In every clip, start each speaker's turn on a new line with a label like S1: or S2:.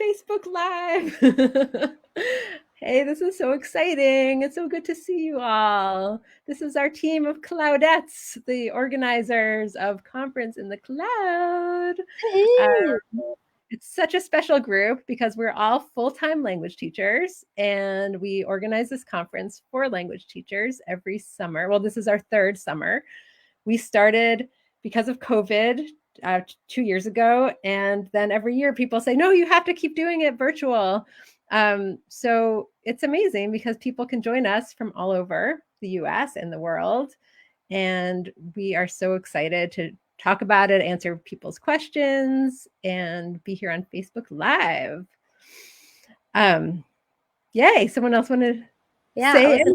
S1: Facebook Live. Hey, this is so exciting. It's so good to see you all. This is our team of Cloudettes, the organizers of Conference in the Cloud. It's such a special group because we're all full-time language teachers, and we organize this conference for language teachers every summer. Well, this is our third summer. We started because of COVID 2 years ago, and then every year people say, no, you have to keep doing it virtual. So it's amazing because people can join us from all over the US and the world, and we are so excited to talk about it, answer people's questions, and be here on Facebook Live. Yay! Someone else want to say it?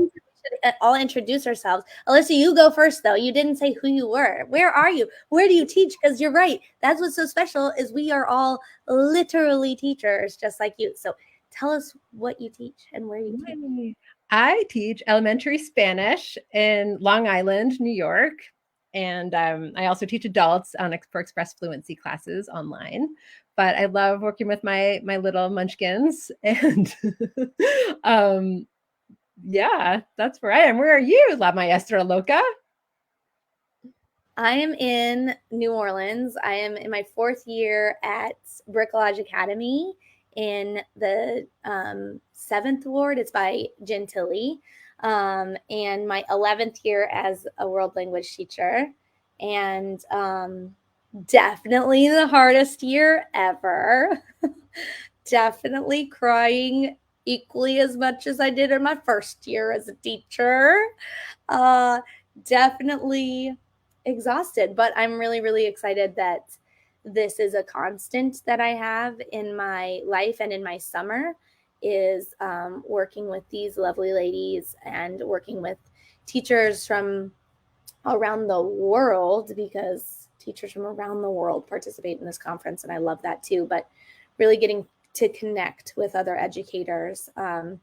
S2: All introduce ourselves. Elissa, you go first, though. You didn't say who you were. Where are you? Where do you teach? Because you're right. That's what's so special is we are all literally teachers, just like you. So tell us what you teach and where you teach.
S1: I teach elementary Spanish in Long Island, New York. And I also teach adults for Express Fluency classes online. But I love working with my little munchkins. And yeah, that's where I am. Where are you, La Maestra Loca?
S2: I am in New Orleans. I am in my 4th year at Bricolage Academy in the 7th ward. It's by Gentilly. And my 11th year as a world language teacher. And definitely the hardest year ever. Definitely crying equally as much as I did in my first year as a teacher. Definitely exhausted, but I'm really, really excited that this is a constant that I have in my life and in my summer is working with these lovely ladies and working with teachers from around the world, because teachers from around the world participate in this conference, and I love that too, but really getting to connect with other educators. And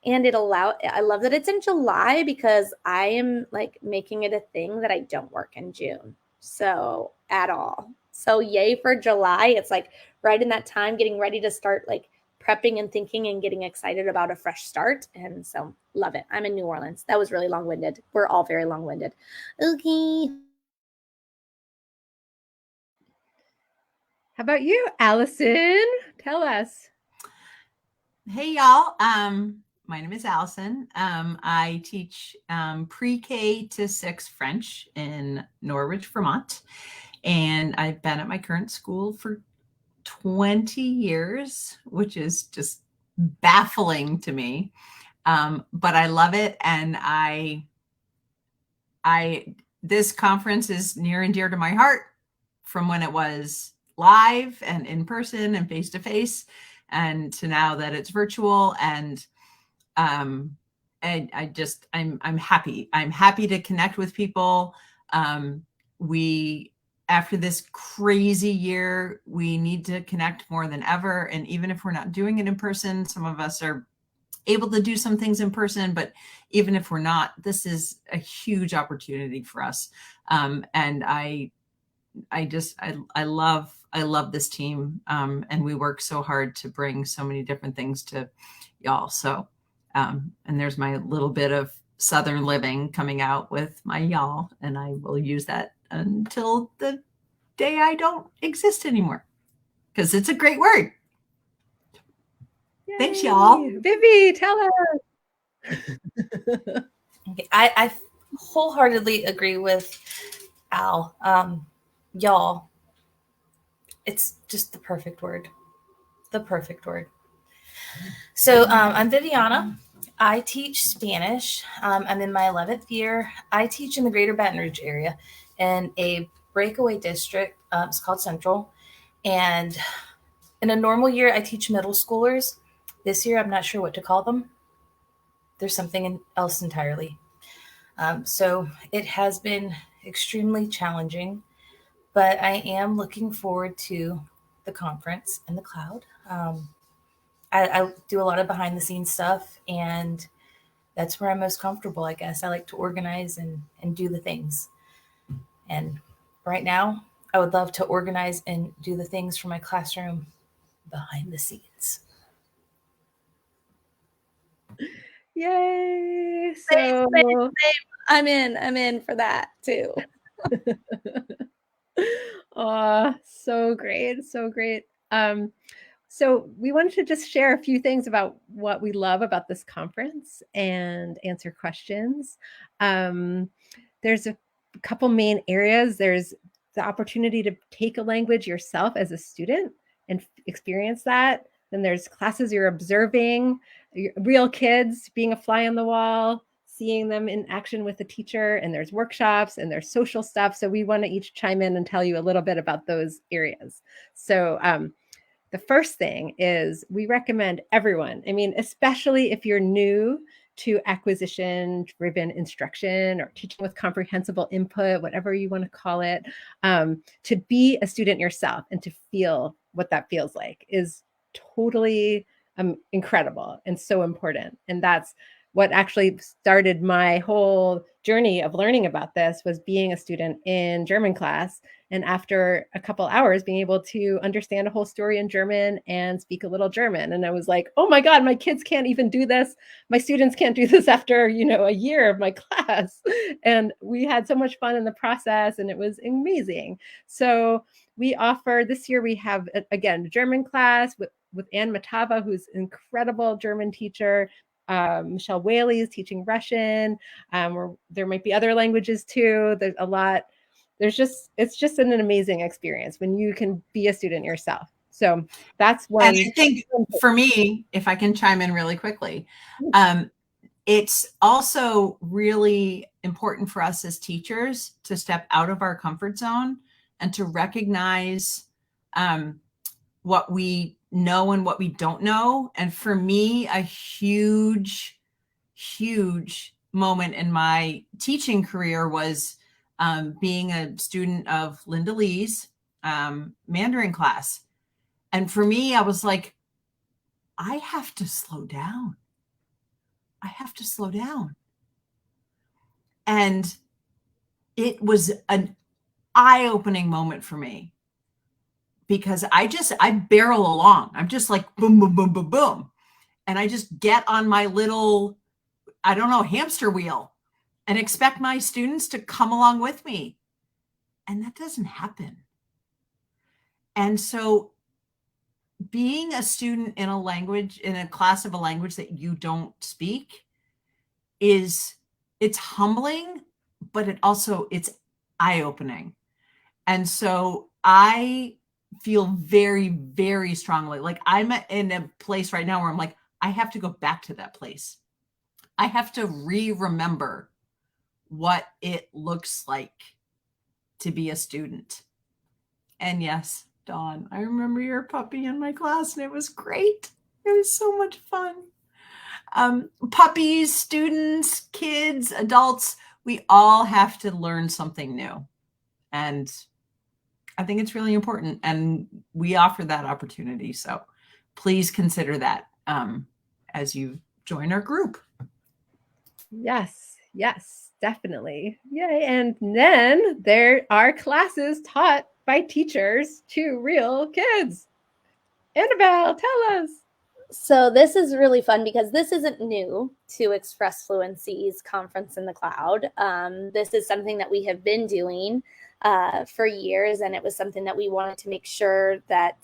S2: I love that it's in July because I am like making it a thing that I don't work in June. So at all. So yay for July. It's like right in that time, getting ready to start like prepping and thinking and getting excited about a fresh start. And so love it. I'm in New Orleans. That was really long-winded. We're all very long-winded. Okay.
S1: How about you, Allison? Tell us.
S3: Hey, y'all. My name is Allison. I teach pre-K to 6 French in Norwich, Vermont. And I've been at my current school for 20 years, which is just baffling to me. But I love it. And this conference is near and dear to my heart from when it was live and in person and face to face, and to now that it's virtual. And I'm happy. I'm happy to connect with people. After this crazy year, we need to connect more than ever. And even if we're not doing it in person, some of us are able to do some things in person, but even if we're not, this is a huge opportunity for us. And I love this team. And we work so hard to bring so many different things to y'all. So, and there's my little bit of Southern living coming out with my y'all, and I will use that until the day I don't exist anymore, because it's a great word. Yay. Thanks, y'all.
S1: Vivi, tell us.
S4: Okay, I wholeheartedly agree with Al. Y'all, it's just the perfect word. The perfect word. So I'm Viviana. I teach Spanish. I'm in my 11th year. I teach in the greater Baton Rouge area in a breakaway district. It's called Central. And in a normal year, I teach middle schoolers. This year, I'm not sure what to call them. There's something else entirely. So it has been extremely challenging, but I am looking forward to the conference in the cloud. I do a lot of behind the scenes stuff, and that's where I'm most comfortable, I guess. I like to organize and do the things. And right now, I would love to organize and do the things for my classroom, behind the scenes.
S1: Yay!
S2: Same,
S1: So
S2: I'm in for that too.
S1: oh, so great, so great. So we wanted to just share a few things about what we love about this conference and answer questions. There's a couple main areas. There's the opportunity to take a language yourself as a student and experience that. Then there's classes you're observing, real kids, being a fly on the wall, seeing them in action with the teacher, and there's workshops and there's social stuff. So we want to each chime in and tell you a little bit about those areas. So the first thing is we recommend everyone, I mean, especially if you're new to acquisition-driven instruction or teaching with comprehensible input, whatever you want to call it, to be a student yourself and to feel what that feels like is totally incredible and so important. And that's what actually started my whole journey of learning about this, was being a student in German class. And after a couple hours, being able to understand a whole story in German and speak a little German. And I was like, oh my God, my kids can't even do this. My students can't do this after, a year of my class. And we had so much fun in the process, and it was amazing. So we offer, this year we have, again, a German class with Anne Matava, who's an incredible German teacher. Michelle Whaley is teaching Russian, or there might be other languages too. There's a lot. It's just an amazing experience when you can be a student yourself. So that's one.
S3: And I think for me, if I can chime in really quickly, it's also really important for us as teachers to step out of our comfort zone and to recognize what we know and what we don't know. And for me, a huge, huge moment in my teaching career was being a student of Linda Lee's Mandarin class. And for me, I was like, I have to slow down. I have to slow down. And it was an eye-opening moment for me, because I barrel along. I'm just like boom, boom, boom, boom, boom. And I just get on my little, hamster wheel and expect my students to come along with me. And that doesn't happen. And so being a student in a class of a language that you don't speak it's humbling, but it's eye-opening. And so I feel very, very strongly, like I'm in a place right now where I'm like, I have to go back to that place. I have to remember what it looks like to be a student. And yes, Dawn, I remember your puppy in my class, and it was great. It was so much fun. Puppies, students, kids, adults, we all have to learn something new. And I think it's really important, and we offer that opportunity. So please consider that as you join our group.
S1: Yes, definitely. Yay. And then there are classes taught by teachers to real kids. Annabelle, tell us.
S2: So this is really fun because this isn't new to Express Fluency's Conference in the Cloud. This is something that we have been doing for years, and it was something that we wanted to make sure that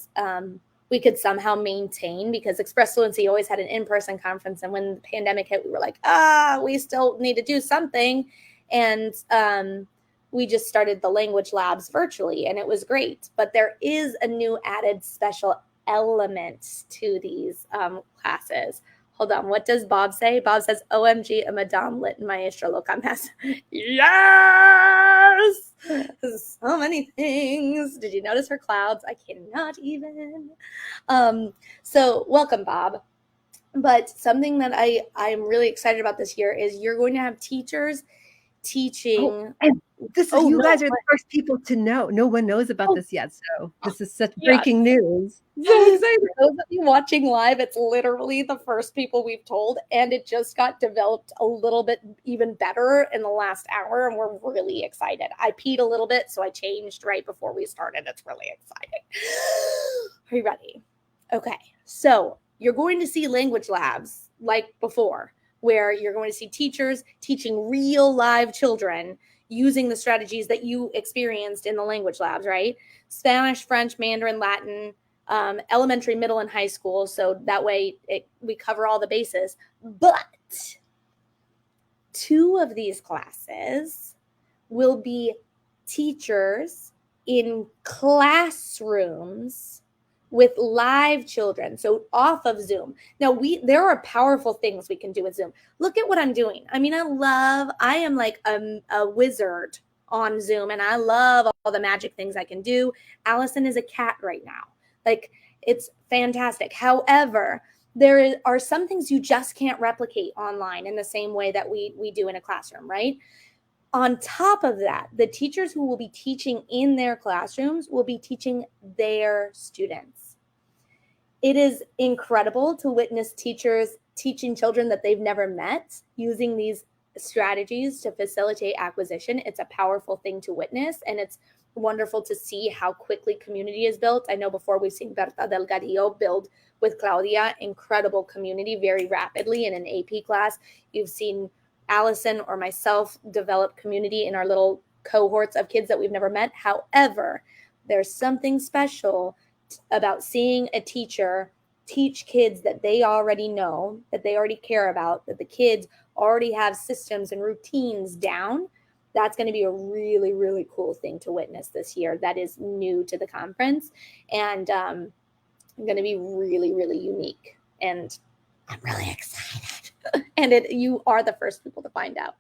S2: we could somehow maintain, because Express Fluency always had an in-person conference, and when the pandemic hit, we were like, we still need to do something. And we just started the language labs virtually, and it was great. But there is a new added special element to these classes. Hold on, what does Bob say? Bob says, OMG, a Madame Litten Maestra Loca. Yes! So many things. Did you notice her clouds? I cannot even. So welcome, Bob. But something that I'm really excited about this year is you're going to have teachers teaching.
S1: You guys are the first people to know. No one knows about this yet. So this is such breaking news. So excited.
S2: Those of you watching live, it's literally the first people we've told, and it just got developed a little bit even better in the last hour, and we're really excited. I peed a little bit, so I changed right before we started. It's really exciting. Are you ready? Okay, so you're going to see language labs like before, where you're going to see teachers teaching real live children using the strategies that you experienced in the language labs, right? Spanish, French, Mandarin, Latin, elementary, middle, and high school. So that way we cover all the bases. But 2 of these classes will be teachers in classrooms with live children, so off of Zoom. Now, there are powerful things we can do with Zoom. Look at what I'm doing. I mean, I am like a wizard on Zoom, and I love all the magic things I can do. Allison is a cat right now. Like, it's fantastic. However, there are some things you just can't replicate online in the same way that we do in a classroom, right? On top of that, the teachers who will be teaching in their classrooms will be teaching their students. It is incredible to witness teachers teaching children that they've never met using these strategies to facilitate acquisition. It's a powerful thing to witness, and it's wonderful to see how quickly community is built. I know before we've seen Berta Delgadillo build with Claudia incredible community very rapidly in an AP class. You've seen Allison or myself develop community in our little cohorts of kids that we've never met. However, there's something special about seeing a teacher teach kids that they already know, that they already care about, that the kids already have systems and routines down. That's going to be a really, really cool thing to witness this year. That is new to the conference, and going to be really, really unique. And I'm really excited. And you are the first people to find out.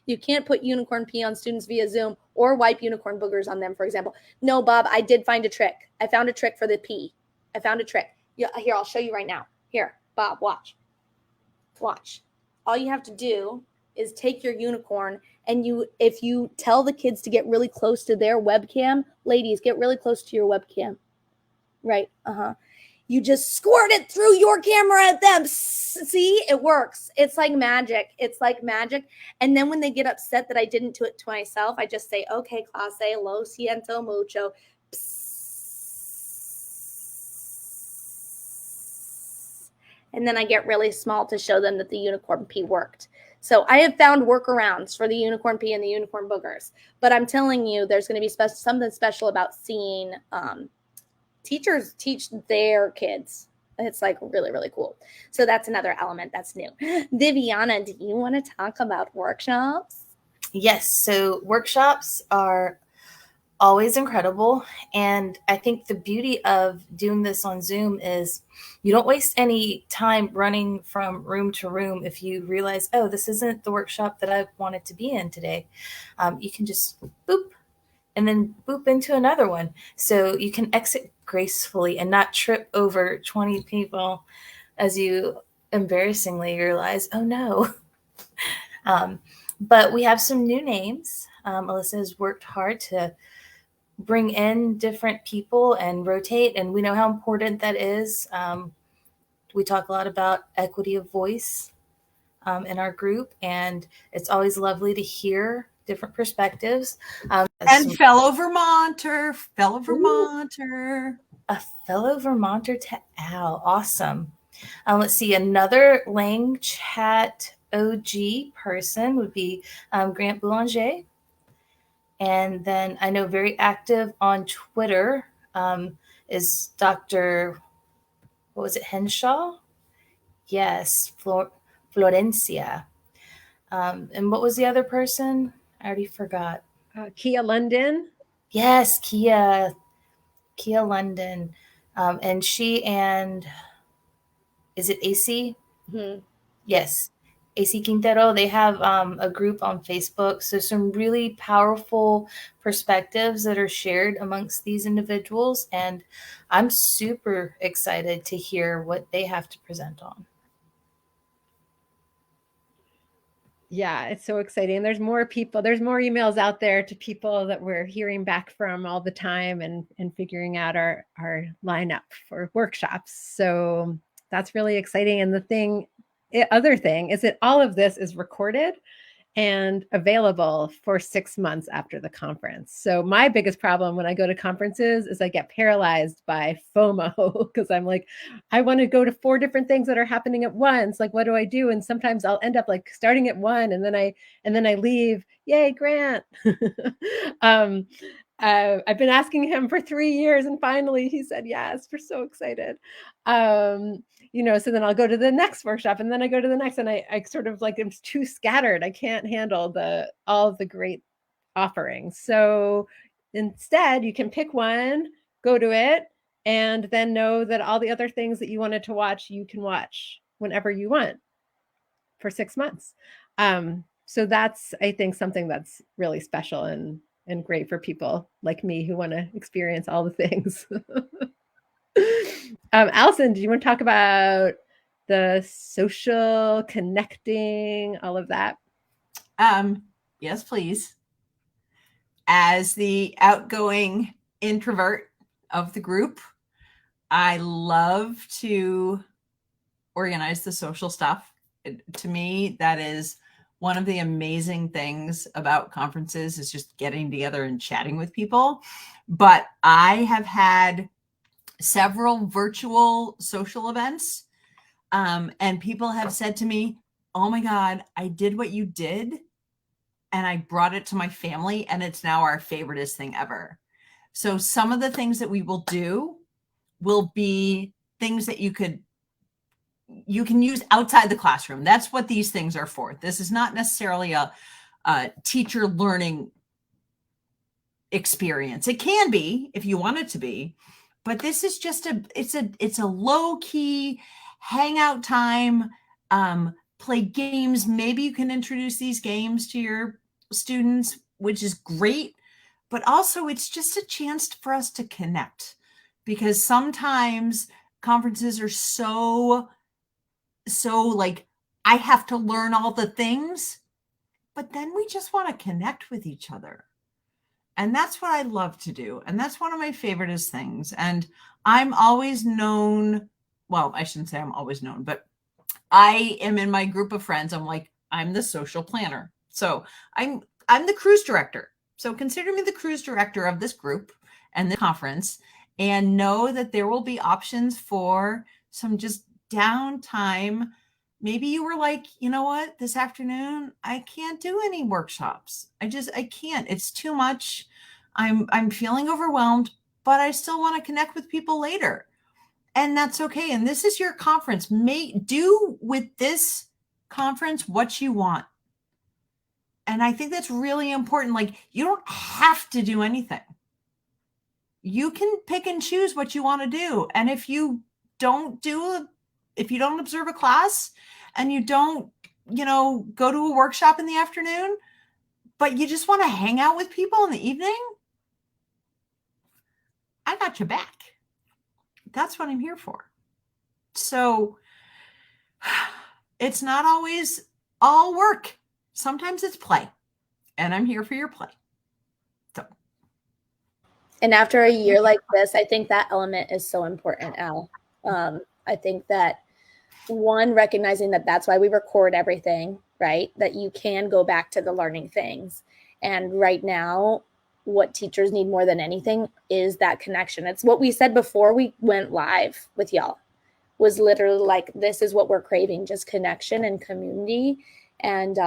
S2: You can't put unicorn pee on students via Zoom or wipe unicorn boogers on them, for example. No, Bob, I did find a trick. I found a trick for the pee. I found a trick. Here, I'll show you right now. Here, Bob, watch. Watch. All you have to do is take your unicorn, and if you tell the kids to get really close to their webcam, ladies, get really close to your webcam. Right, you just squirt it through your camera at them. See, it works. It's like magic. It's like magic. And then when they get upset that I didn't do it to myself, I just say, okay, clase, lo siento mucho. And then I get really small to show them that the unicorn pee worked. So I have found workarounds for the unicorn pee and the unicorn boogers. But I'm telling you, there's going to be something special about seeing teachers teach their kids. It's like really, really cool. So that's another element that's new. Viviana, do you want to talk about workshops?
S4: Yes. So workshops are always incredible. And I think the beauty of doing this on Zoom is you don't waste any time running from room to room. If you realize, oh, this isn't the workshop that I wanted to be in today, you can just boop and then boop into another one. So you can exit gracefully and not trip over 20 people as you embarrassingly realize, oh no. But we have some new names. Elissa has worked hard to bring in different people and rotate, and we know how important that is. We talk a lot about equity of voice in our group, and it's always lovely to hear different perspectives.
S3: And fellow Vermonter.
S4: A fellow Vermonter to Al. Awesome. Let's see. Another Lang Chat OG person would be Grant Boulanger. And then I know very active on Twitter is Dr. What was it, Henshaw? Yes, Florencia. And what was the other person? I already forgot.
S1: Kia London.
S4: Yes, Kia London. And she and, is it AC?
S2: Mm-hmm.
S4: Yes, AC Quintero. They have a group on Facebook. So some really powerful perspectives that are shared amongst these individuals. And I'm super excited to hear what they have to present on.
S1: Yeah, it's so exciting. There's more people, there's more emails out there to people that we're hearing back from all the time and figuring out our lineup for workshops. So that's really exciting. And the other thing is that all of this is recorded and available for 6 months after the conference. So my biggest problem when I go to conferences is I get paralyzed by FOMO because I'm like, I want to go to 4 different things that are happening at once. Like, what do I do? And sometimes I'll end up like starting at one and then I leave. Yay, Grant. I've been asking him for 3 years and finally he said yes. We're so excited. So then I'll go to the next workshop and then I go to the next and I sort of like, I'm too scattered. I can't handle all of the great offerings. So instead you can pick one, go to it, and then know that all the other things that you wanted to watch, you can watch whenever you want for 6 months. So that's, I think, something that's really special and great for people like me who want to experience all the things. Allison, do you want to talk about the social connecting, all of that?
S3: Yes, please. As the outgoing introvert of the group, I love to organize the social stuff. To me, that is one of the amazing things about conferences is just getting together and chatting with people. But I have had several virtual social events, and people have said to me, oh my God, I did what you did and I brought it to my family and it's now our favoriteest thing ever. So some of the things that we will do will be things that you can use outside the classroom. That's what these things are for. This is not necessarily a teacher learning experience. It can be if you want it to be, but this is just it's a low key hangout time, play games. Maybe you can introduce these games to your students, which is great, but also it's just a chance for us to connect, because sometimes conferences are so like, I have to learn all the things, but then we just want to connect with each other. And that's what I love to do. And that's one of my favoriteest things. And I'm always known, well, I shouldn't say I'm always known, but I am in my group of friends. I'm the social planner. So I'm the cruise director. So consider me the cruise director of this group and the conference, and know that there will be options for some just downtime. Maybe you were like, you know what, this afternoon, I can't do any workshops. I can't, it's too much. I'm feeling overwhelmed, but I still want to connect with people later. And that's okay. And this is your conference. Do with this conference what you want. And I think that's really important. Like, you don't have to do anything. You can pick and choose what you want to do. And if you don't observe a class and you don't, go to a workshop in the afternoon, but you just want to hang out with people in the evening, I got your back. That's what I'm here for. So it's not always all work. Sometimes it's play, and I'm here for your play. So.
S2: And after a year like this, I think that element is so important, Al. I think that, one, recognizing that that's why we record everything, right? That you can go back to the learning things. And right now, what teachers need more than anything is that connection. It's what we said before we went live with y'all, was literally like, this is what we're craving, just connection and community. And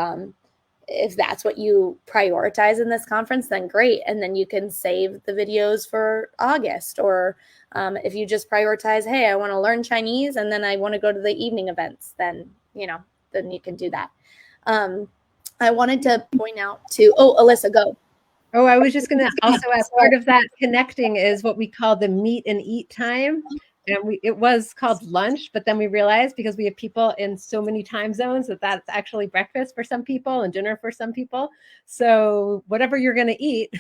S2: if that's what you prioritize in this conference, then great. And then you can save the videos for August. Or if you just prioritize, hey, I want to learn Chinese and then I want to go to the evening events, then you can do that. I wanted to point out Elissa, go.
S1: Oh, I was just going to also add, part of that connecting is what we call the meet and eat time. And it was called lunch, but then we realized, because we have people in so many time zones, that's actually breakfast for some people and dinner for some people. So whatever you're going to eat,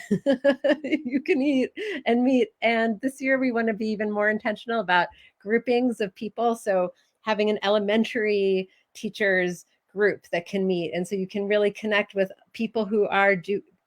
S1: you can eat and meet. And this year we want to be even more intentional about groupings of people. So having an elementary teachers group that can meet. And so you can really connect with people who are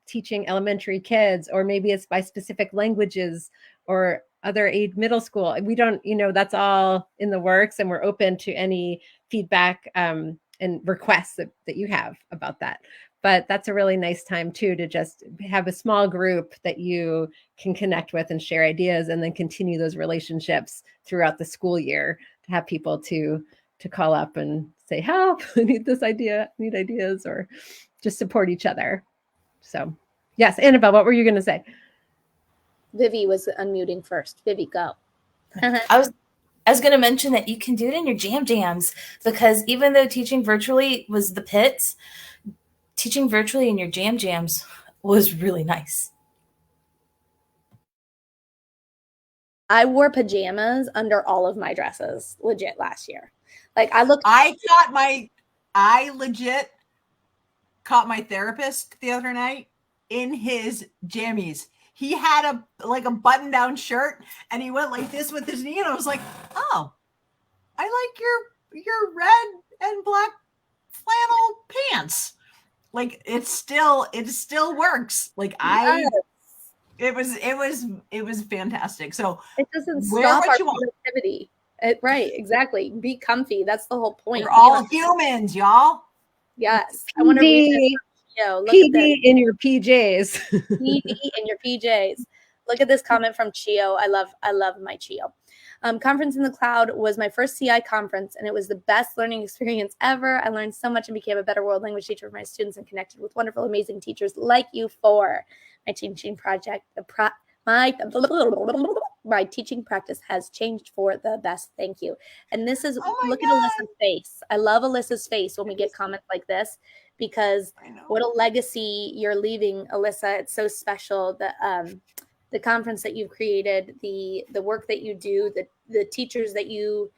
S1: teaching elementary kids, or maybe it's by specific languages or other age middle school. We don't, that's all in the works, and we're open to any feedback and requests that you have about that. But that's a really nice time too, to just have a small group that you can connect with and share ideas, and then continue those relationships throughout the school year, to have people to call up and say, help, I need this idea, I need ideas, or just support each other. So yes, Annabelle, what were you going to say?
S2: Vivi was unmuting first. Vivi, go.
S4: I was going to mention that you can do it in your jams, because even though teaching virtually was the pits, teaching virtually in your jams was really nice.
S2: I wore pajamas under all of my dresses, legit, last year. Like I
S3: legit caught my therapist the other night in his jammies. He had a button-down shirt, and he went like this with his knee, and I was like, oh, I like your red and black flannel pants. Like it still works. Like yes. It was fantastic. So
S2: it doesn't stop our productivity. Right, exactly. Be comfy. That's the whole point.
S3: We're all humans, y'all.
S2: Yes. I want to read this. Look
S1: PD at this. In your PJs.
S2: PD in your PJs. Look at this comment from Chio. I love my Chio. Conference in the Cloud was my first CI conference, and it was the best learning experience ever. I learned so much and became a better world language teacher for my students, and connected with wonderful, amazing teachers like you four. My teaching project, my teaching practice has changed for the best. Thank you. And this is, look at Elissa's face. I love Elissa's face when we get comments like this, because what a legacy you're leaving, Elissa. It's so special that the conference that you've created, the work that you do, the teachers that you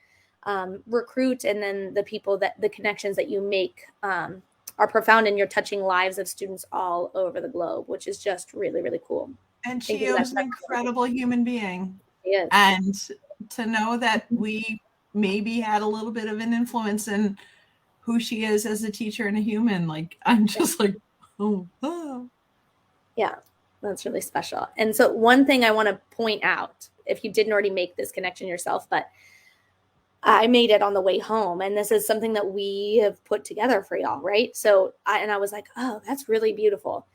S2: recruit, and then the people the connections that you make are profound, and you're touching lives of students all over the globe, which is just really, really cool.
S3: And she is an incredible human being.
S2: Yes.
S3: And to know that we maybe had a little bit of an influence in who she is as a teacher and a human, like I'm just like, oh.
S2: Yeah, that's really special. And so one thing I want to point out, if you didn't already make this connection yourself, but I made it on the way home, and this is something that we have put together for y'all, right? So I was like, oh, that's really beautiful.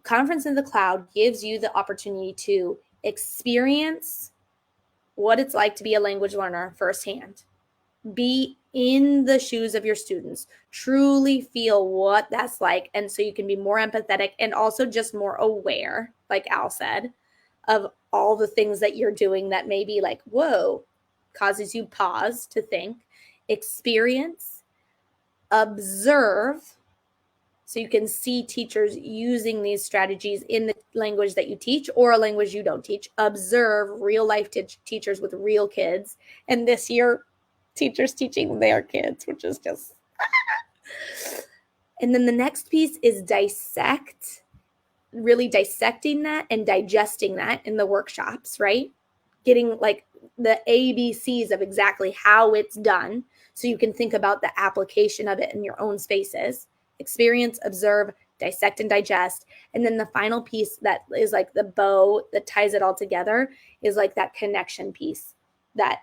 S2: Conference in the Cloud gives you the opportunity to experience what it's like to be a language learner firsthand. Be in the shoes of your students, truly feel what that's like. And so you can be more empathetic and also just more aware, like Al said, of all the things that you're doing that may be like, whoa, causes you pause to think, experience, observe, so you can see teachers using these strategies in the language that you teach or a language you don't teach. Observe real life teachers with real kids. And this year, teachers teaching their kids, which is just... And then the next piece is dissect, really dissecting that and digesting that in the workshops, right? Getting like the ABCs of exactly how it's done, so you can think about the application of it in your own spaces. Experience, observe, dissect, and digest. And then the final piece that is like the bow that ties it all together is like that connection piece that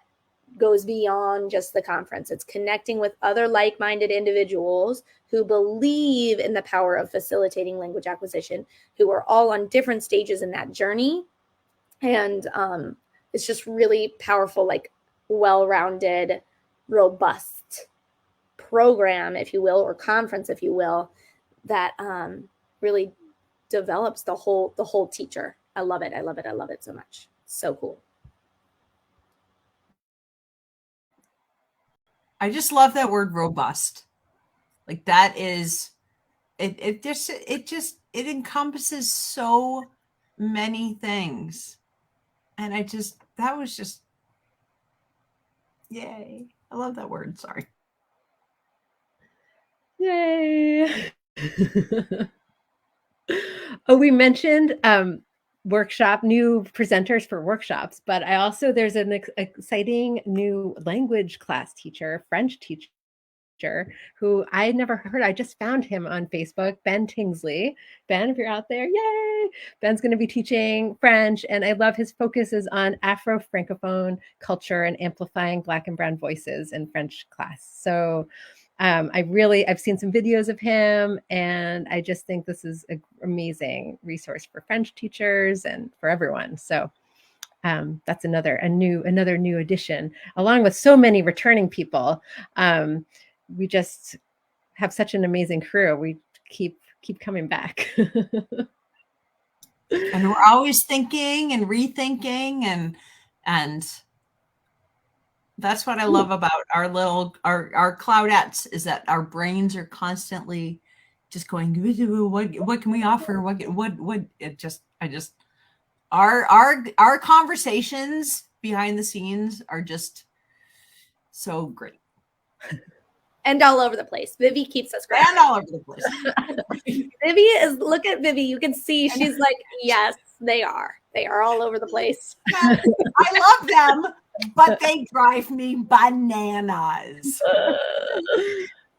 S2: goes beyond just the conference. It's connecting with other like-minded individuals who believe in the power of facilitating language acquisition, who are all on different stages in that journey. And it's just really powerful, like well-rounded, robust program, if you will, or conference, if you will, that really develops the whole teacher. I love it. I love it. I love it so much. So cool.
S3: I just love that word robust. Like that is, it encompasses so many things. And that was just, yay. I love that word. Sorry.
S1: Yay. Oh, we mentioned new presenters for workshops, but there's an exciting new language class teacher, French teacher, who I had never heard. I just found him on Facebook, Ben Tingsley. Ben, if you're out there, yay! Ben's going to be teaching French, and I love his focuses on Afro-Francophone culture and amplifying Black and Brown voices in French class. So I've seen some videos of him, and I just think this is an amazing resource for French teachers and for everyone. So that's another new addition, along with so many returning people. We just have such an amazing crew. We keep coming back.
S3: And we're always thinking and rethinking, and that's what I love about our Cloudettes, is that our brains are constantly just going, what can we offer? Our conversations behind the scenes are just so great.
S2: And all over the place. Vivi keeps us grounded.
S3: And all over the place.
S2: Look at Vivi. You can see she's like, yes, they are. They are all over the place.
S3: I love them, but they drive me bananas.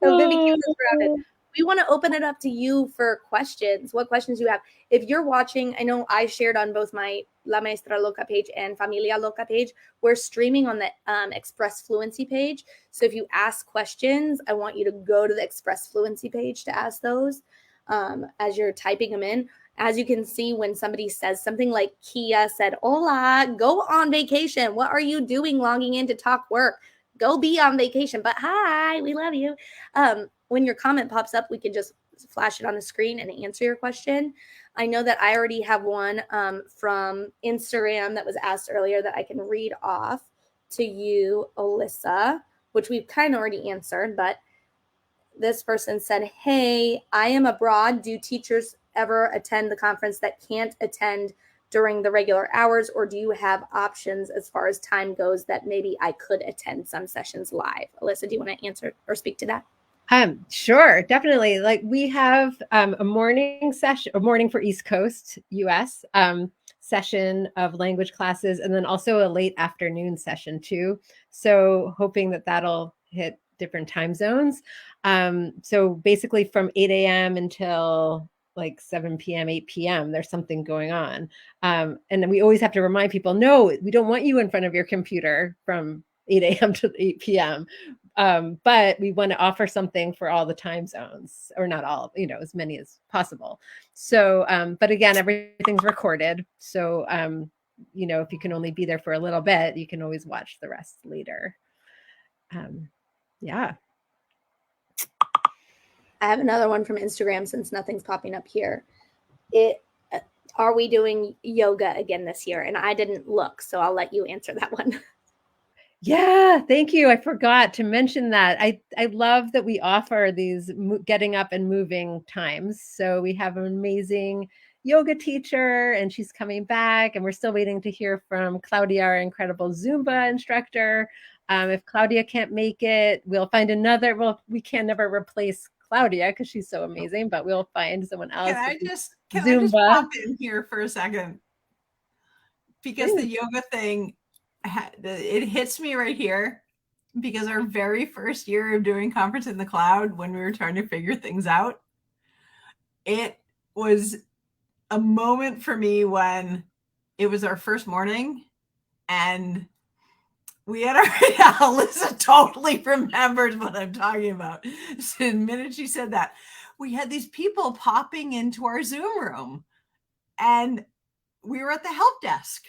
S2: So Vivi keeps us grounded. We want to open it up to you for questions. What questions you have? If you're watching, I know I shared on both my La Maestra Loca page and Familia Loca page. We're streaming on the Express Fluency page. So if you ask questions, I want you to go to the Express Fluency page to ask those as you're typing them in. As you can see, when somebody says something like Kia said, hola, go on vacation. What are you doing logging in to talk work? Go be on vacation. But hi, we love you. When your comment pops up, we can just flash it on the screen and answer your question. I know that I already have one from Instagram that was asked earlier that I can read off to you, Elissa, which we've kind of already answered. But this person said, hey, I am abroad. Do teachers ever attend the conference that can't attend during the regular hours, or do you have options as far as time goes that maybe I could attend some sessions live? Elissa, do you want to answer or speak to that?
S1: Sure, definitely. Like we have a morning session, a morning for East Coast US session of language classes, and then also a late afternoon session too. So hoping that that'll hit different time zones. So basically from 8 a.m. until like 7 p.m., 8 p.m., there's something going on. And then we always have to remind people, no, we don't want you in front of your computer from 8 a.m. to 8 p.m. But we want to offer something for all the time zones, or not all, as many as possible. So, but again, everything's recorded. So, if you can only be there for a little bit, you can always watch the rest later. Yeah.
S2: I have another one from Instagram since nothing's popping up here. Are we doing yoga again this year? And I didn't look, so I'll let you answer that one.
S1: Yeah, thank you. I forgot to mention that. I love that we offer these getting up and moving times. So we have an amazing yoga teacher, and she's coming back, and we're still waiting to hear from Claudia, our incredible Zumba instructor. If Claudia can't make it, we'll find another. Well, we can never replace Claudia because she's so amazing, but we'll find someone else.
S3: Can I just pop in here for a second? Because the yoga thing, it hits me right here, because our very first year of doing Conference in the Cloud, when we were trying to figure things out, it was a moment for me when it was our first morning, and we had Elissa totally remembers what I'm talking about. So the minute she said that, we had these people popping into our Zoom room, and we were at the help desk.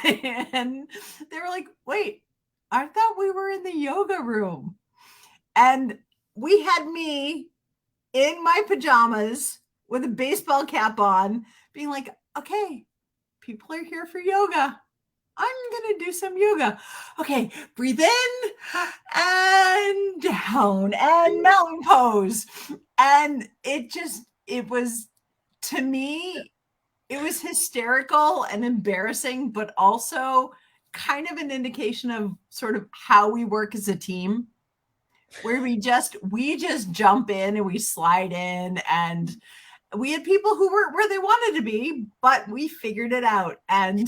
S3: And they were like, wait, I thought we were in the yoga room. And we had me in my pajamas with a baseball cap on, being like, okay, people are here for yoga. I'm going to do some yoga. Okay, breathe in and down and mountain pose. And it was, to me, it was hysterical and embarrassing, but also kind of an indication of sort of how we work as a team, where we just jump in and we slide in, and we had people who weren't where they wanted to be, but we figured it out. And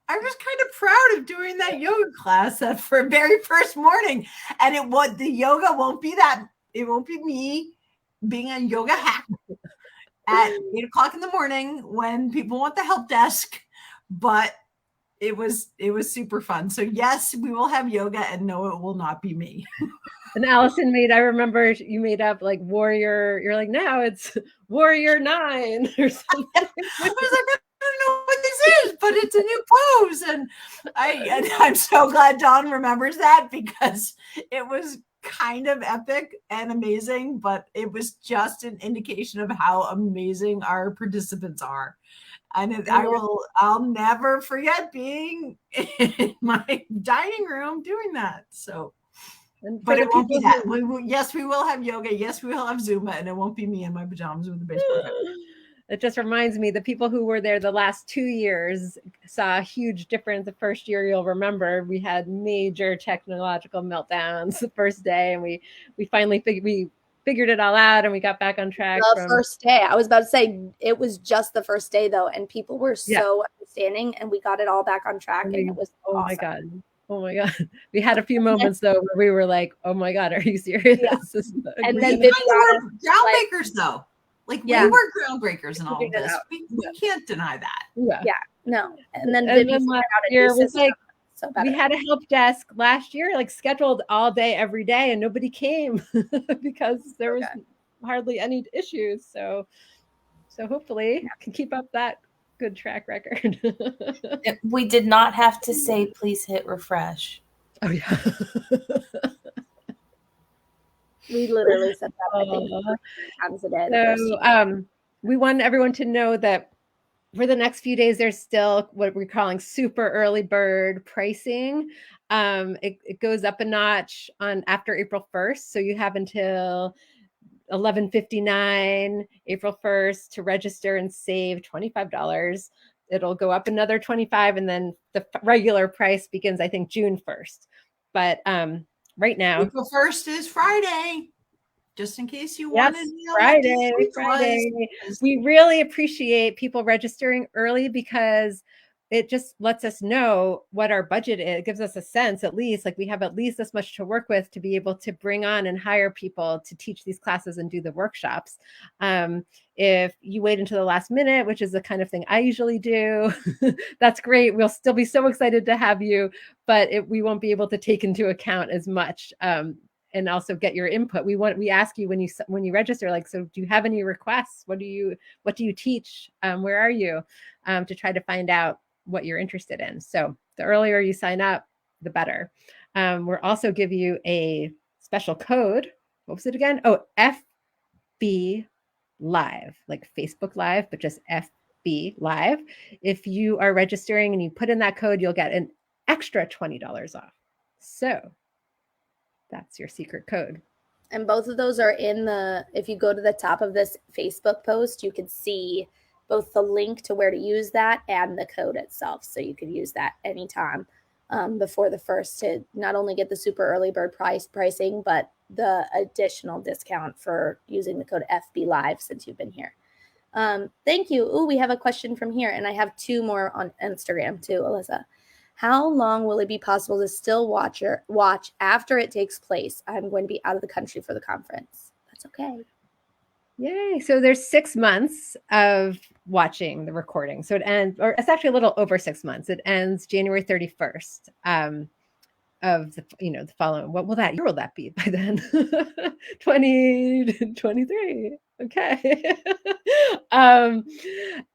S3: I was kind of proud of doing that yoga class that for very first morning. And the yoga won't be it won't be me being a yoga hack at 8 o'clock in the morning when people want the help desk, but it was super fun. So yes, we will have yoga, and no, it will not be me.
S1: And Allison I remember you made up like warrior. You're like, now it's warrior 9 or something.
S3: I was like, I don't know what this is, but it's a new pose. And I'm so glad Dawn remembers that, because it was kind of epic and amazing, but it was just an indication of how amazing our participants are. And I'll never forget being in my dining room doing that. So, but it won't be that. Yes, we will have yoga. Yes, we will have Zumba, and it won't be me in my pajamas with the baseball cap.
S1: It just reminds me, the people who were there the last 2 years saw a huge difference. The first year, you'll remember, we had major technological meltdowns the first day, and we finally figured it all out, and we got back on track.
S2: First day. I was about to say, it was just the first day though, and people were so understanding, and we got it all back on track, and it was awesome.
S1: Oh my God. We had a few moments though where we were like, oh my God, are you serious?
S2: Yeah.
S3: And then Viviana, groundbreakers though. Like we were groundbreakers in all of this. We can't deny that.
S2: Yeah. No. And then
S1: last year was like, so we had a help desk last year, like scheduled all day, every day, and nobody came because there was hardly any issues. So hopefully I can keep up that good track record.
S4: We did not have to say, please hit refresh.
S1: Oh yeah.
S2: We literally said that, I think, 3 times a day.
S1: So we want everyone to know that for the next few days, there's still what we're calling super early bird pricing. It goes up a notch after April 1st. So you have until 11:59 April 1st to register and save $25. It'll go up another $25, and then the regular price begins, I think, June 1st. But right now,
S3: April 1st is Friday. Just in case you wanted to know.
S1: Friday. We really appreciate people registering early, because it just lets us know what our budget is. It gives us a sense, at least, like we have at least this much to work with to be able to bring on and hire people to teach these classes and do the workshops. If you wait until the last minute, which is the kind of thing I usually do, that's great. We'll still be so excited to have you, but we won't be able to take into account as much. And also get your input. We ask you when you register, like, so do you have any requests? What do you teach? Where are you? To try to find out what you're interested in. So the earlier you sign up, the better. We'll also give you a special code. What was it again? Oh, FB Live, like Facebook Live, but just FB Live. If you are registering and you put in that code, you'll get an extra $20 off. So that's your secret code.
S2: And both of those are if you go to the top of this Facebook post, you can see both the link to where to use that and the code itself. So you could use that anytime before the 1st to not only get the super early bird pricing, but the additional discount for using the code FB Live since you've been here. Thank you. Oh, we have a question from here, and I have 2 more on Instagram too, Elissa. How long will it be possible to still watch after it takes place? I'm going to be out of the country for the conference. That's okay.
S1: Yay. So there's 6 months of watching the recording. So it ends, or it's actually a little over 6 months. It ends January 31st of the following. What will that year will that be by then? 2023. Okay.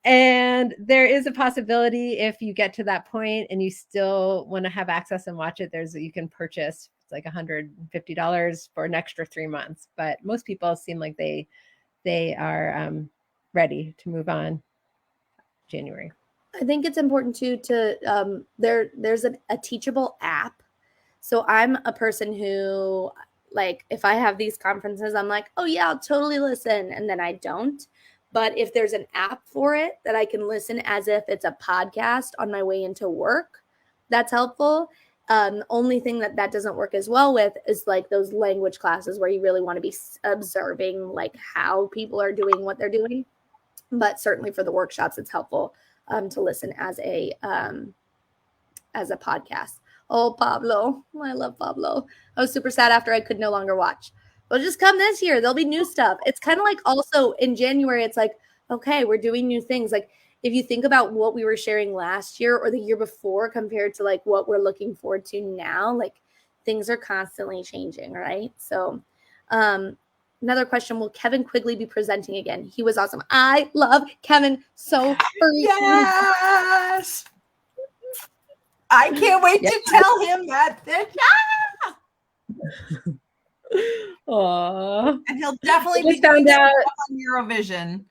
S1: And there is a possibility, if you get to that point and you still want to have access and watch it, you can purchase, it's like $150 for an extra 3 months. But most people seem like they are ready to move on January.
S2: I think it's important too to there's a teachable app. So I'm a person who, like, if I have these conferences, I'm like, oh yeah, I'll totally listen, and then I don't. But if there's an app for it that I can listen as if it's a podcast on my way into work, that's helpful. Only thing that doesn't work as well with is like those language classes where you really want to be observing like how people are doing what they're doing. But certainly for the workshops, it's helpful to listen as a podcast. Oh, Pablo. I love Pablo. I was super sad after I could no longer watch. Well, just come this year. There'll be new stuff. It's kind of like also in January, it's like, okay, we're doing new things. Like if you think about what we were sharing last year or the year before compared to like what we're looking forward to now, like things are constantly changing, right? So another question, will Kevin Quigley be presenting again? He was awesome. I love Kevin so freaking
S3: Yes. I can't wait to tell him that.
S1: Aww.
S3: And he'll definitely be doing stuff on Eurovision.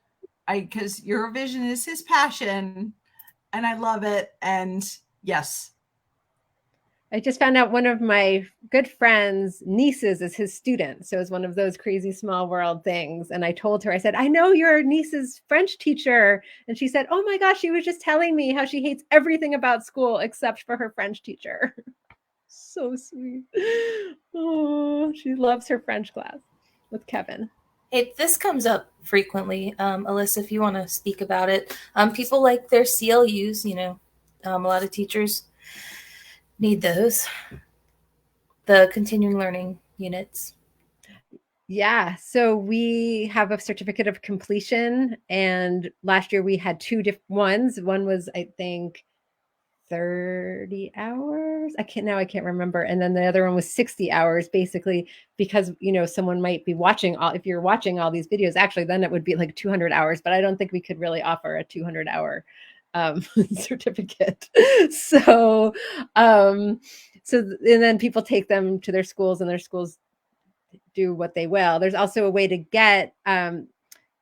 S3: Because Eurovision is his passion and I love it. And yes.
S1: I just found out one of my good friend's nieces is his student. So it's one of those crazy small world things. And I told her, I said, I know your niece's French teacher. And she said, oh my gosh, she was just telling me how she hates everything about school except for her French teacher. So sweet. Oh, she loves her French class with Kevin.
S4: This comes up frequently. Elissa, if you want to speak about it. People like their CLUs, a lot of teachers need those. The continuing learning units.
S1: Yeah, so we have a certificate of completion, and last year we had two different ones. One was, I think, 30 hours. I can't remember. And then the other one was 60 hours, basically, because, someone might be watching if you're watching all these videos, actually, then it would be like 200 hours, but I don't think we could really offer a 200 hour certificate. So, and then people take them to their schools and their schools do what they will. There's also a way to get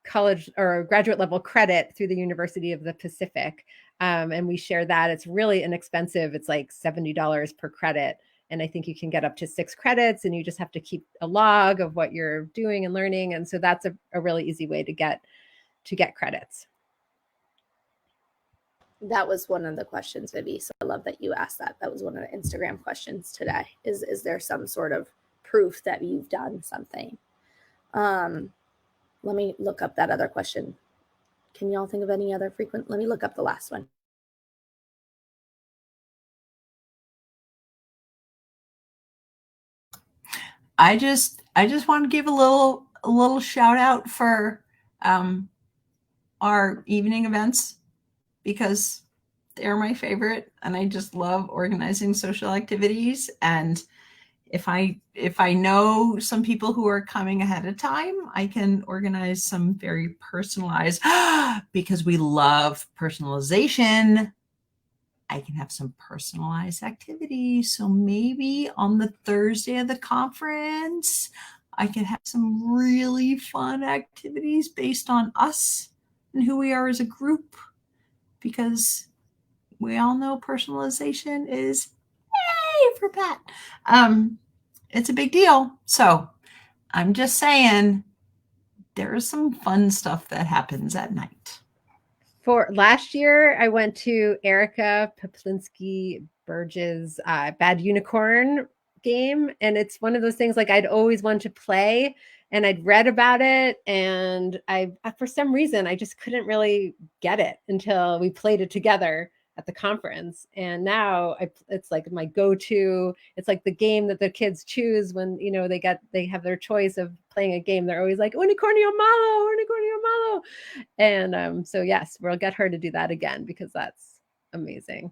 S1: college or graduate level credit through the University of the Pacific. And we share that. It's really inexpensive. It's like $70 per credit. And I think you can get up to 6 credits, and you just have to keep a log of what you're doing and learning. And so that's a really easy way to get credits.
S2: That was one of the questions, Vivi. So I love that you asked that. That was one of the Instagram questions today. Is there some sort of proof that you've done something? Let me look up that other question. Can y'all think of any other frequent? Let me look up the last one.
S3: I just want to give a little shout out for our evening events, because they're my favorite, and I just love organizing social activities. And if I know some people who are coming ahead of time, I can organize some very personalized, because we love personalization. I can have some personalized activities. So maybe on the Thursday of the conference, I can have some really fun activities based on us and who we are as a group, because we all know personalization is yay for Pat. It's a big deal. So I'm just saying there is some fun stuff that happens at night.
S1: For last year, I went to Erica Poplinski Burge's Bad Unicorn game. And it's one of those things like I'd always wanted to play, and I'd read about it. And for some reason, I just couldn't really get it until we played it together at the conference. And now it's like my go-to. It's like the game that the kids choose when, they have their choice of playing a game. They're always like, Unicornio Malo. And so yes, we'll get her to do that again, because that's amazing.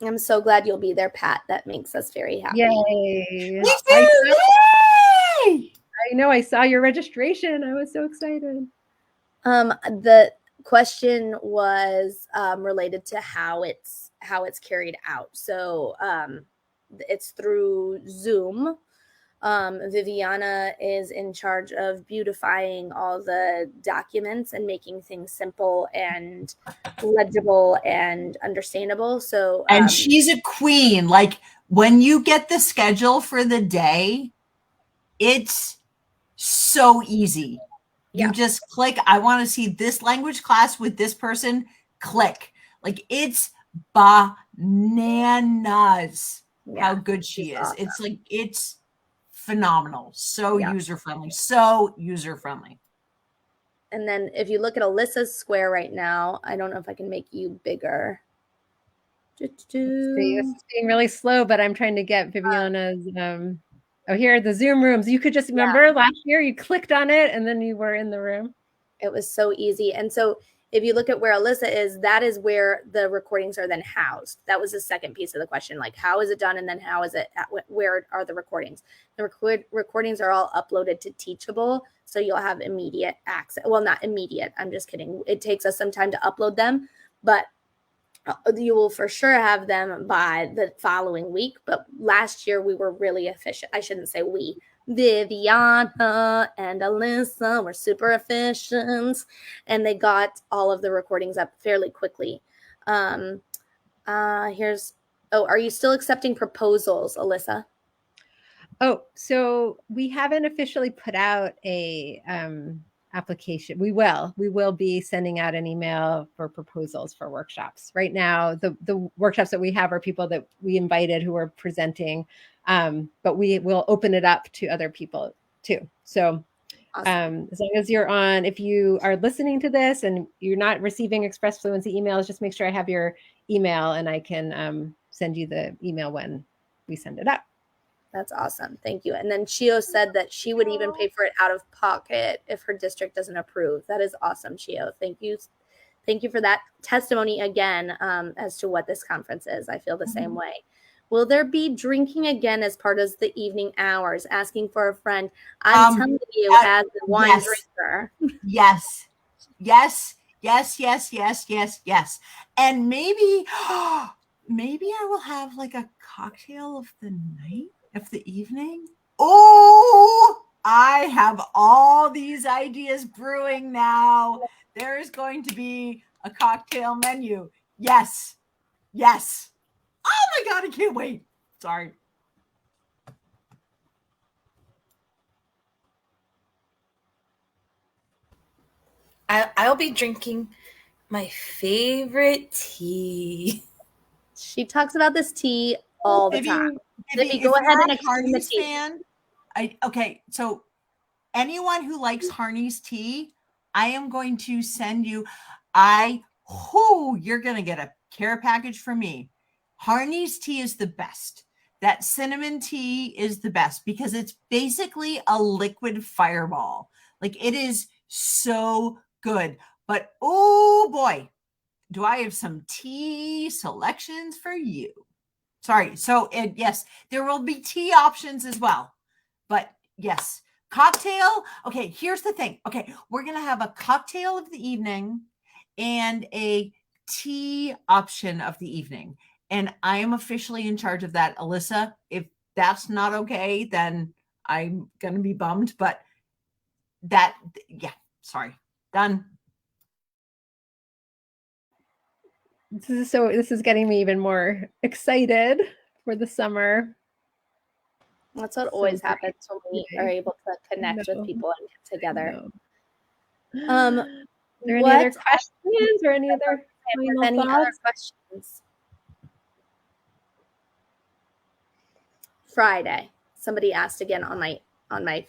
S2: I'm so glad you'll be there, Pat. That makes us very happy.
S1: Yay! I know. I saw your registration. I was so excited.
S2: The question was related to how it's carried out. So it's through Zoom. Viviana is in charge of beautifying all the documents and making things simple and legible and understandable. So
S3: and she's a queen. Like, when you get the schedule for the day, it's so easy. You just click, I want to see this language class with this person, click. Like, it's bananas how good she is. Awesome. It's like, it's phenomenal. So user-friendly.
S2: And then if you look at Elissa's square right now, I don't know if I can make you bigger.
S1: Let's see, this is being really slow, but I'm trying to get Viviana's here are the Zoom rooms. You could just remember last year you clicked on it and then you were in the room.
S2: It was so easy. And so if you look at where Elissa is, that is where the recordings are then housed. That was the second piece of the question. Like, how is it done? And then how is it, where are the recordings? The recordings are all uploaded to Teachable. So you'll have immediate access. Well, not immediate. I'm just kidding. It takes us some time to upload them, but you will for sure have them by the following week. But last year we were really efficient. I shouldn't say we. Viviana and Elissa were super efficient, and they got all of the recordings up fairly quickly. Are you still accepting proposals, Elissa?
S1: Oh, so we haven't officially put out a application. We will be sending out an email for proposals for workshops. Right now, the workshops that we have are people that we invited who are presenting, but we will open it up to other people too. So awesome. As long as you're on, if you are listening to this and you're not receiving Express Fluency emails, just make sure I have your email and I can send you the email when we send it out.
S2: That's awesome. Thank you. And then Chio said that she would even pay for it out of pocket if her district doesn't approve. That is awesome, Chio. Thank you. Thank you for that testimony again as to what this conference is. I feel the same way. Will there be drinking again as part of the evening hours? Asking for a friend. I'm telling you, as a wine drinker.
S3: Yes. And maybe I will have like a cocktail of the night. Of the evening. Oh, I have all these ideas brewing now. There is going to be a cocktail menu. Yes. Oh my God, I can't wait. Sorry.
S4: I'll be drinking my favorite tea.
S2: She talks about this tea all the time.
S3: Vivi,
S2: go ahead and explain the tea.
S3: Fan, okay, so anyone who likes Harney's tea, I am going to send you. You're going to get a care package from me. Harney's tea is the best. That cinnamon tea is the best because it's basically a liquid fireball. Like it is so good. But oh boy, do I have some tea selections for you. Sorry. So yes, there will be tea options as well. But yes, cocktail. Okay, here's the thing. Okay, we're going to have a cocktail of the evening and a tea option of the evening. And I am officially in charge of that. Elissa, if that's not okay, then I'm going to be bummed. But sorry. Done.
S1: This is getting me even more excited for the summer.
S2: That's what always happens when we are able to connect with people and get together.
S1: Are there any other questions or any other
S2: other questions? Friday. Somebody asked again on my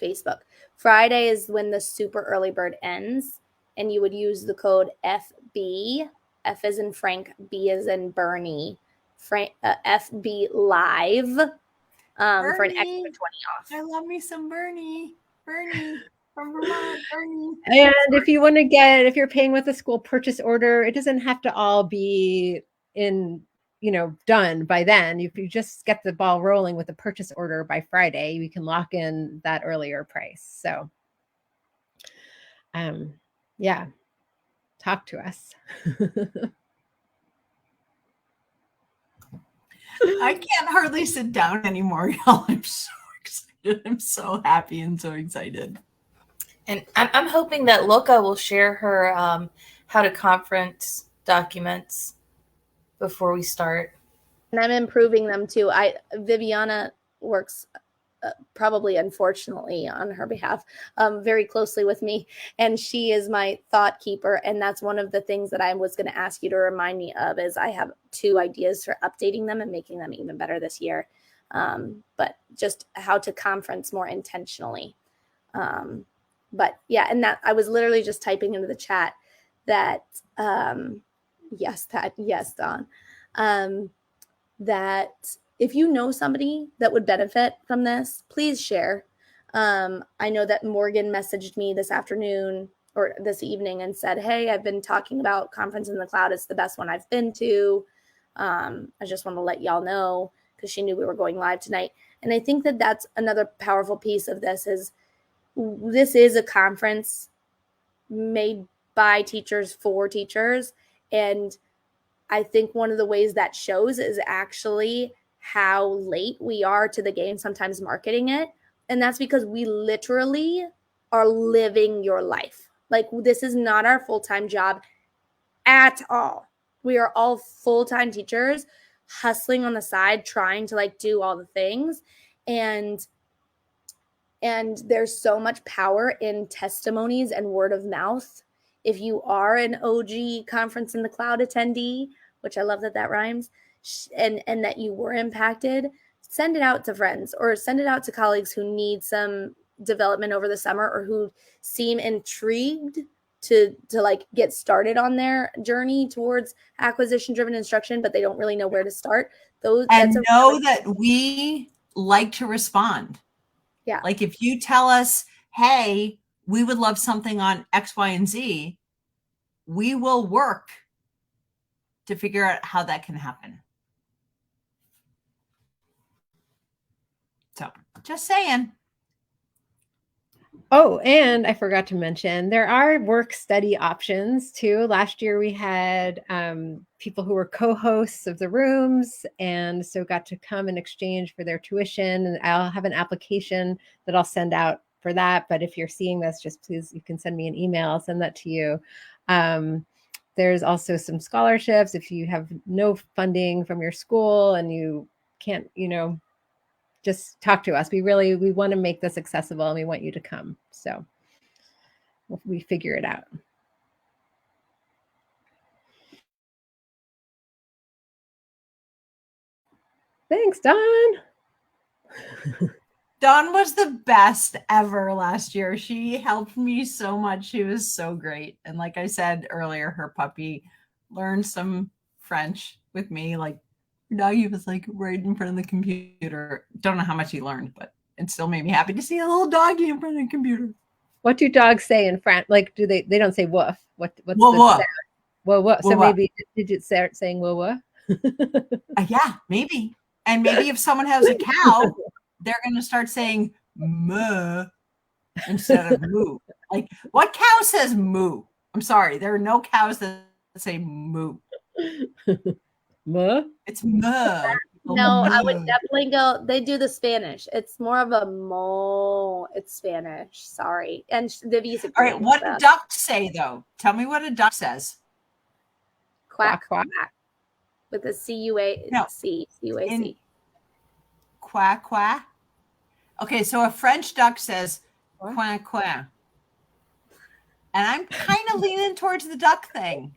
S2: Facebook. Friday is when the super early bird ends, and you would use the code FB. F as in Frank, B as in Bernie, FB Live for an extra 20 off.
S3: I love me some Bernie from Vermont, Bernie.
S1: And if you want to if you're paying with a school purchase order, it doesn't have to all be done by then. If you just get the ball rolling with the purchase order by Friday, you can lock in that earlier price. So, yeah. Talk to us.
S3: I can't hardly sit down anymore, y'all. I'm so excited. I'm so happy and so excited.
S4: And I'm hoping that Loca will share her how to conference documents before we start.
S2: And I'm improving them too. Viviana works probably unfortunately on her behalf very closely with me, and she is my thought keeper, and that's one of the things that I was going to ask you to remind me of is I have 2 ideas for updating them and making them even better this year, but just how to conference more intentionally. But yeah, and that I was literally just typing into the chat that yes Don, that if you know somebody that would benefit from this, please share. I know that Morgan messaged me this afternoon or this evening and said, hey, I've been talking about Conference in the Cloud. It's the best one I've been to. I just want to let y'all know, because she knew we were going live tonight. And I think that that's another powerful piece of this is a conference made by teachers for teachers. And I think one of the ways that shows is actually how late we are to the game, sometimes marketing it. And that's because we literally are living your life. Like, this is not our full-time job at all. We are all full-time teachers hustling on the side, trying to like do all the things. And there's so much power in testimonies and word of mouth. If you are an OG Conference in the Cloud attendee, which I love that rhymes, and that you were impacted, send it out to friends or send it out to colleagues who need some development over the summer or who seem intrigued to like get started on their journey towards acquisition-driven instruction, but they don't really know where to start.
S3: That we like to respond.
S2: Yeah.
S3: Like if you tell us, hey, we would love something on X, Y, and Z, we will work to figure out how that can happen. So just saying.
S1: Oh, and I forgot to mention, there are work study options too. Last year we had people who were co-hosts of the rooms, and so got to come in exchange for their tuition. And I'll have an application that I'll send out for that. But if you're seeing this, just please, you can send me an email. I'll send that to you. There's also some scholarships if you have no funding from your school and you can't, just talk to us. We want to make this accessible and we want you to come. So we figure it out. Thanks, Dawn.
S3: Dawn was the best ever last year. She helped me so much. She was so great. And like I said earlier, her puppy learned some French with me. Like, doggy was like right in front of the computer. Don't know how much he learned, but it still made me happy to see a little doggy in front of the computer.
S1: What do dogs say in French? Like, do they don't say woof? What's
S3: whoa,
S1: the
S3: whoa.
S1: sound? Whoa, whoa. So
S3: whoa.
S1: maybe did you start saying whoa, whoa?
S3: Yeah, maybe. And maybe if someone has a cow, they're going to start saying moo instead of moo. Like, what cow says moo? I'm sorry. There are no cows that say moo.
S1: Moo?
S3: It's moo.
S2: No, I would definitely go. They do the Spanish. It's more of a mo. It's Spanish. Sorry. And Vivi's
S3: all right. What do ducks say, though? Tell me what a duck says.
S2: Quack, quack. With a C-U-A-C.
S3: No.
S2: C-U-A-C.
S3: Quack, quack. Okay, so a French duck says quack, quack. And I'm kind of leaning towards the duck thing.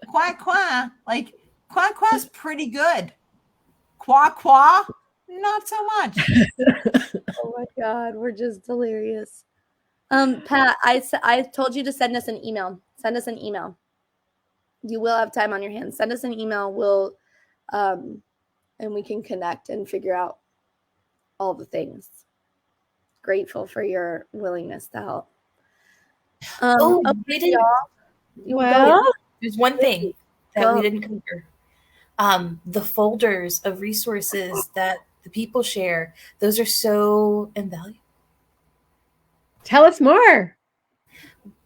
S3: Quack, quack. Like, quack, quack's pretty good. Quack, quack, not so much.
S2: Oh my God, we're just delirious. Pat, I told you to send us an email. Send us an email. You will have time on your hands. Send us an email. We'll, and we can connect and figure out all the things. Grateful for your willingness to help.
S4: We didn't.
S1: Well,
S4: there's one thing that we didn't cover. The folders of resources that the people share, those are so invaluable.
S1: Tell us more.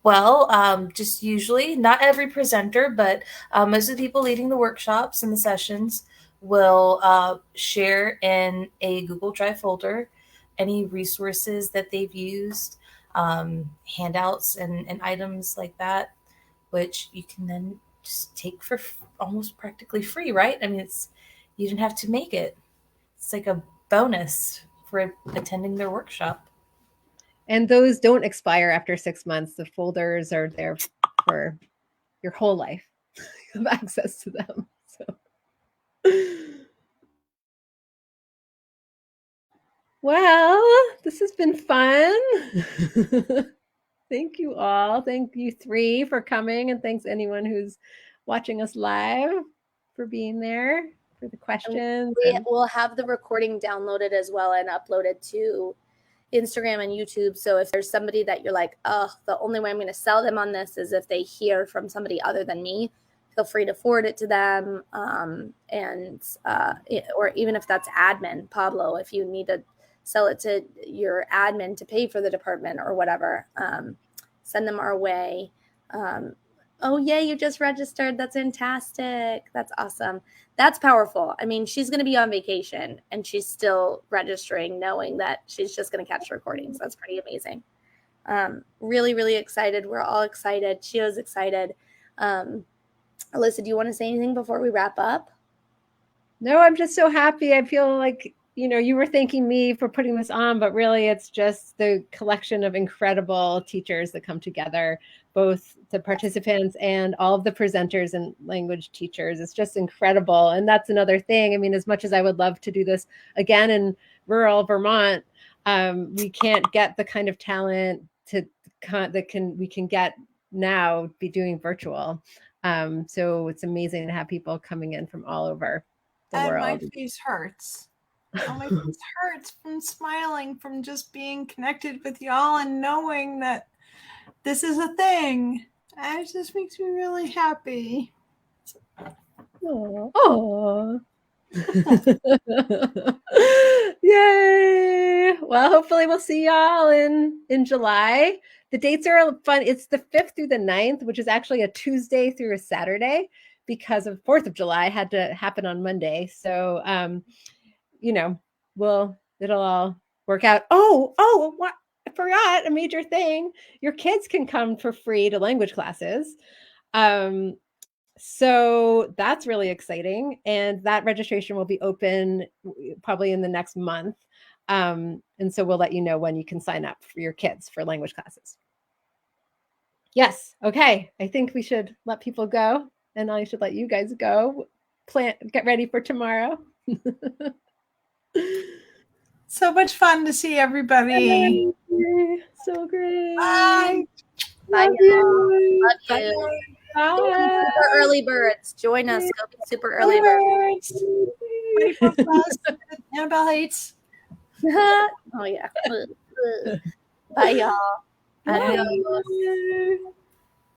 S4: Well, just usually, not every presenter, but most of the people leading the workshops and the sessions will share in a Google Drive folder any resources that they've used, handouts and items like that, which you can then just take for almost practically free, right? I mean, you didn't have to make it. It's like a bonus for attending their workshop.
S1: And those don't expire after 6 months. The folders are there for your whole life. You have access to them. So, well, this has been fun. Thank you all. Thank you three for coming. And thanks anyone who's watching us live for being there, for the questions.
S2: We'll have the recording downloaded as well and uploaded to Instagram and YouTube. So if there's somebody that you're like, oh, the only way I'm going to sell them on this is if they hear from somebody other than me, feel free to forward it to them. Or even if that's admin, Pablo, if you need to sell it to your admin to pay for the department or whatever, send them our way. Oh, yay, you just registered. That's fantastic. That's awesome. That's powerful. I mean, she's going to be on vacation and she's still registering, knowing that she's just going to catch recordings. That's pretty amazing. Really, really excited. We're all excited. Shio's excited. Elissa, do you want to say anything before we wrap up?
S1: No, I'm just so happy. I feel like, you were thanking me for putting this on, but really it's just the collection of incredible teachers that come together, both the participants and all of the presenters and language teachers. It's just incredible. And that's another thing. I mean, as much as I would love to do this again in rural Vermont, we can't get the kind of talent we can get now be doing virtual. So it's amazing to have people coming in from all over the world.
S3: My face hurts. Oh, my face hurts from smiling, from just being connected with y'all and knowing that this is a thing. It just makes me really happy.
S1: Oh. Yay. Well, hopefully we'll see y'all in July. The dates are fun. It's the 5th through the 9th, which is actually a Tuesday through a Saturday because of 4th of July had to happen on Monday. So, it'll all work out. Oh, what? I forgot a major thing. Your kids can come for free to language classes. So that's really exciting. And that registration will be open probably in the next month. And so we'll let you know when you can sign up for your kids for language classes. Yes. Okay. I think we should let people go, and I should let you guys go. Get ready for tomorrow.
S3: So much fun to see everybody.
S1: So great.
S3: Bye.
S2: Bye, y'all. Love you.
S1: Bye.
S2: Go be super early birds. Join us. Go be super early birds.
S3: Annabelle hates.
S2: Oh, yeah. Bye, y'all.
S1: Bye.